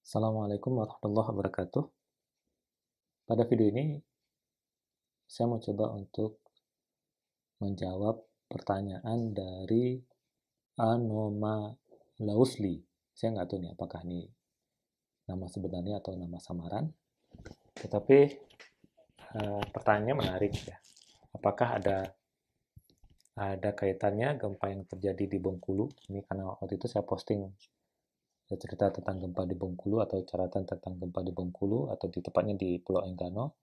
Assalamualaikum warahmatullahi wabarakatuh. Pada video ini, saya mau coba untuk menjawab pertanyaan dari Anoma Lausli. Saya nggak tahu nih apakah ini nama sebenarnya atau nama samaran. Tetapi pertanyaannya menarik ya. Apakah ada kaitannya gempa yang terjadi di Bengkulu? Ini karena waktu itu saya posting cerita tentang gempa di Bengkulu atau catatan tentang gempa di Bengkulu atau di tepatnya di Pulau Enggano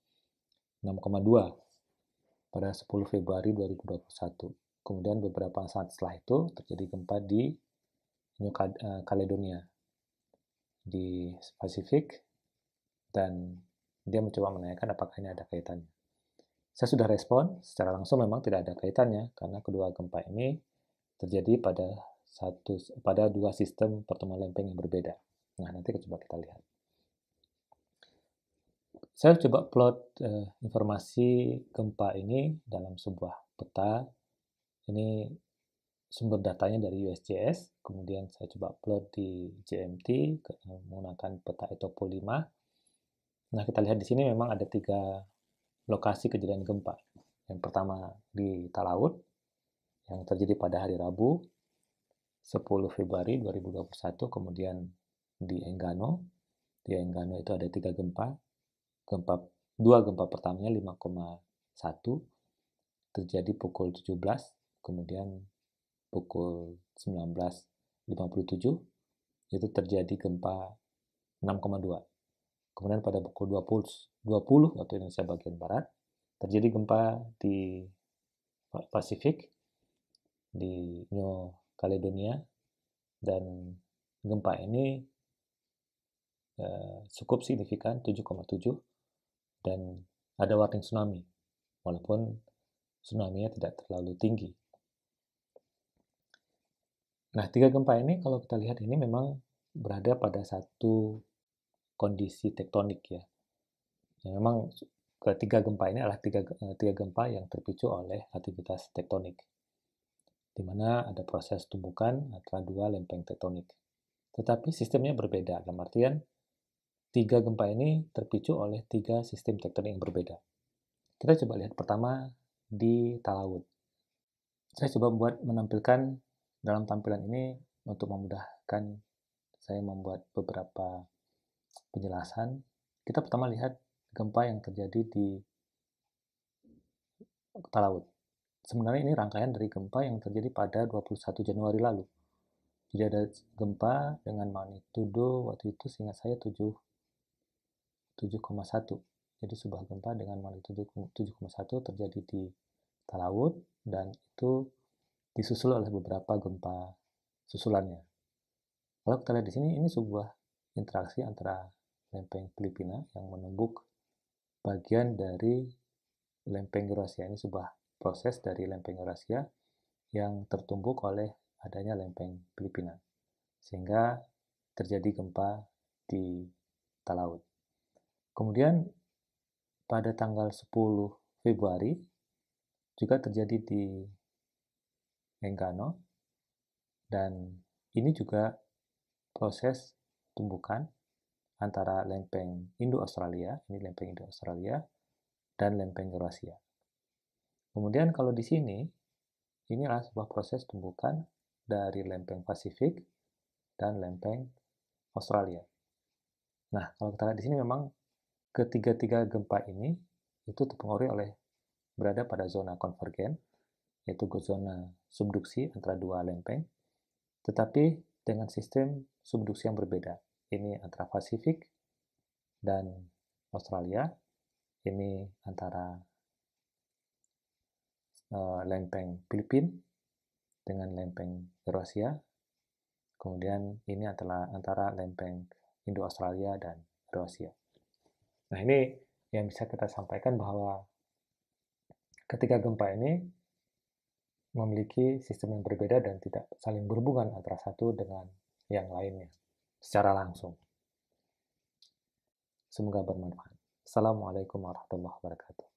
6,2 pada 10 Februari 2021. Kemudian beberapa saat setelah itu terjadi gempa di New Caledonia di Pasifik, dan dia mencoba menanyakan apakah ini ada kaitannya. Saya sudah respon secara langsung memang tidak ada kaitannya karena kedua gempa ini terjadi pada dua sistem pertemuan lempeng yang berbeda. Nah, nanti coba kita lihat. Saya coba plot informasi gempa ini dalam sebuah peta. Ini sumber datanya dari USGS, kemudian saya coba plot di GMT menggunakan peta Etopo 5. Nah, kita lihat di sini memang ada 3 lokasi kejadian gempa. Yang pertama di Talaut, yang terjadi pada hari Rabu, 10 Februari 2021, kemudian di Enggano. Di Enggano itu ada 3 gempa. Dua gempa pertamanya 5,1 terjadi pukul 17, kemudian pukul 19.57 itu terjadi gempa 6,2. Kemudian pada pukul 20 waktu Indonesia bagian barat terjadi gempa di Pasifik di New Caledonia, dan gempa ini cukup signifikan 7,7 dan ada warning tsunami walaupun tsunami-nya tidak terlalu tinggi. Nah, 3 gempa ini kalau kita lihat ini memang berada pada satu kondisi tektonik ya. Memang ketiga gempa ini adalah tiga gempa yang terpicu oleh aktivitas tektonik, di mana ada proses tumbukan antara dua lempeng tektonik. Tetapi sistemnya berbeda, dalam artian 3 gempa ini terpicu oleh 3 sistem tektonik yang berbeda. Kita coba lihat pertama di Talaut. Saya coba menampilkan dalam tampilan ini untuk memudahkan saya membuat beberapa penjelasan. Kita pertama lihat gempa yang terjadi di Talaut. Sebenarnya ini rangkaian dari gempa yang terjadi pada 21 Januari lalu. Jadi ada gempa dengan magnitudo waktu itu seingat saya 7,1. Jadi sebuah gempa dengan magnitudo 7,1 terjadi di Talaut, dan itu disusul oleh beberapa gempa susulannya. Kalau kita lihat di sini, ini sebuah interaksi antara lempeng Filipina yang menumbuk bagian dari lempeng Eurasia. Ini sebuah proses dari lempeng Eurasia yang tertumbuk oleh adanya lempeng Filipina, sehingga terjadi gempa di Talaut. Kemudian pada tanggal 10 Februari juga terjadi di Enggano, dan ini juga proses tumbukan antara lempeng Indo-Australia, ini lempeng Indo-Australia, dan lempeng Eurasia. Kemudian kalau di sini, inilah sebuah proses tumbukan dari lempeng Pasifik dan lempeng Australia. Nah, kalau kita lihat di sini memang ketiga-tiga gempa ini itu terpengaruh oleh berada pada zona konvergen, yaitu zona subduksi antara dua lempeng, tetapi dengan sistem subduksi yang berbeda. Ini antara Pasifik dan Australia, ini antara lempeng Filipina dengan lempeng Eurasia, kemudian ini antara lempeng Indo-Australia dan Eurasia. Nah, ini yang bisa kita sampaikan bahwa ketiga gempa ini memiliki sistem yang berbeda dan tidak saling berhubungan antara satu dengan yang lainnya secara langsung. Semoga bermanfaat. Assalamualaikum warahmatullahi wabarakatuh.